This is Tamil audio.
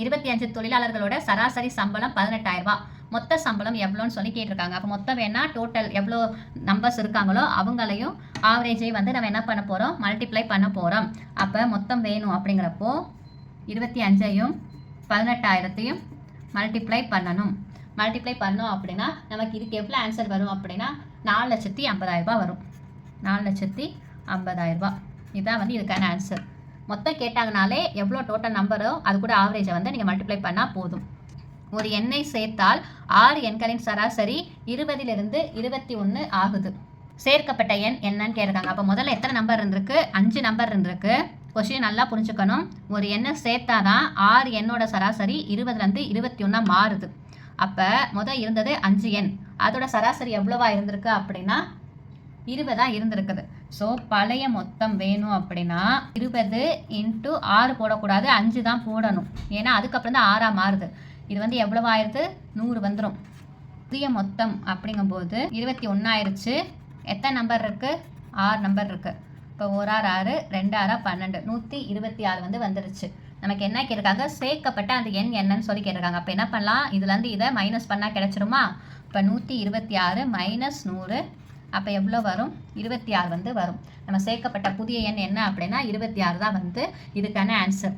25 தொழிலாளர்களோட சராசரி சம்பளம் 18,000 ரூபாய். மொத்த சம்பளம் எவ்வளோன்னு சொல்லி கேட்டிருக்காங்க. அப்போ மொத்தம் வேணா டோட்டல் எவ்வளோ நம்பர்ஸ் இருக்காங்களோ அவங்களையும் ஆவரேஜை வந்து நம்ம என்ன பண்ண போகிறோம், மல்டிப்ளை பண்ண போகிறோம். அப்போ மொத்தம் வேணும் அப்படிங்கிறப்போ 25ஐயும் 18,000த்தையும் மல்டிப்ளை பண்ணணும். மல்டிப்ளை பண்ணோம் அப்படின்னா நமக்கு இதுக்கு எவ்வளோ ஆன்சர் வரும் அப்படின்னா 4,50,000 ரூபாய் வரும். 4,50,000 ரூபாய் இதுதான் வந்து இதுக்கான ஆன்சர். மொத்தம் கேட்டாங்கனாலே எவ்வளோ டோட்டல் நம்பரோ அது கூட ஆவரேஜை வந்து நீங்கள் மல்டிப்ளை பண்ணால் போதும். ஒரு எண்ணை சேர்த்தால் 6 எண்களின் சராசரி 20லிருந்து 21 ஆகுது. சேர்க்கப்பட்ட எண் என்னன்னு கேட்குறாங்க. அப்போ முதல்ல எத்தனை நம்பர் இருந்திருக்கு, 5 நம்பர் இருந்திருக்கு. கொஸ்டின் நல்லா புரிஞ்சுக்கணும். ஒரு எண்ணை சேர்த்தாதான் 6 எண்ணோட சராசரி 20லேருந்து 21 மாறுது. அப்போ முதல் இருந்தது 5 எண், அதோட சராசரி எவ்வளோவா இருந்திருக்கு அப்படின்னா 20 இருந்திருக்குது. ஸோ பழைய மொத்தம் வேணும் அப்படின்னா 20 × 6 போடக்கூடாது, 5 தான் போடணும். ஏன்னா அதுக்கப்புறம் தான் 6ஆக மாறுது. இது வந்து எவ்வளவு ஆயிடுது, 100 வந்துடும். புதிய மொத்தம் அப்படிங்கும்போது 21 ஆயிடுச்சு. எத்தனை நம்பர் இருக்குது, 6 நம்பர் இருக்குது. இப்போ 1 6 6, 2 6 12, 126 வந்து வந்துருச்சு. நமக்கு என்ன கேட்டிருக்காங்க, சேர்க்கப்பட்ட அந்த எண் என்னன்னு சொல்லி கேட்டிருக்காங்க. அப்போ என்ன பண்ணலாம், இதுலேருந்து இதை மைனஸ் பண்ணால் கிடச்சிருமா. இப்போ 126 மைனஸ் 100, அப்போ எவ்வளோ வரும், 26 வந்து வரும். நம்ம சேர்க்கப்பட்ட புதிய எண் என்ன அப்படின்னா 26 தான் வந்து இதுக்கான ஆன்சர்.